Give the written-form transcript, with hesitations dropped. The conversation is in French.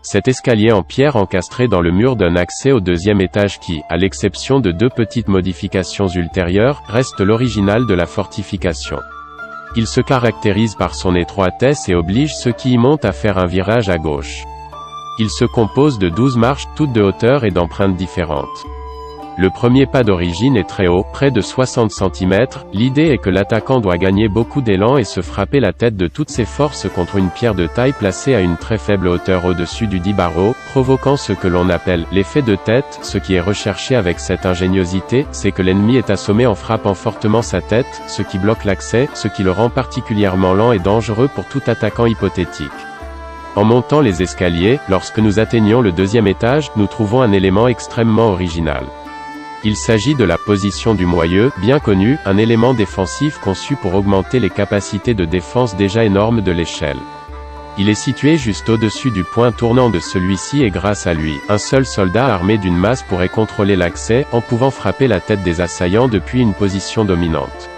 Cet escalier en pierre encastré dans le mur donne accès au deuxième étage qui, à l'exception de 2 petites modifications ultérieures, reste l'original de la fortification. Il se caractérise par son étroitesse et oblige ceux qui y montent à faire un virage à gauche. Il se compose de 12 marches, toutes de hauteur et d'empreintes différentes. Le premier pas d'origine est très haut, près de 60 cm, l'idée est que l'attaquant doit gagner beaucoup d'élan et se frapper la tête de toutes ses forces contre une pierre de taille placée à une très faible hauteur au-dessus du dit barreau, provoquant ce que l'on appelle l'effet de tête. Ce qui est recherché avec cette ingéniosité, c'est que l'ennemi est assommé en frappant fortement sa tête, ce qui bloque l'accès, ce qui le rend particulièrement lent et dangereux pour tout attaquant hypothétique. En montant les escaliers, lorsque nous atteignons le deuxième étage, nous trouvons un élément extrêmement original. Il s'agit de la position du moyeu, bien connu, un élément défensif conçu pour augmenter les capacités de défense déjà énormes de l'échelle. Il est situé juste au-dessus du point tournant de celui-ci et grâce à lui, un seul soldat armé d'une masse pourrait contrôler l'accès, en pouvant frapper la tête des assaillants depuis une position dominante.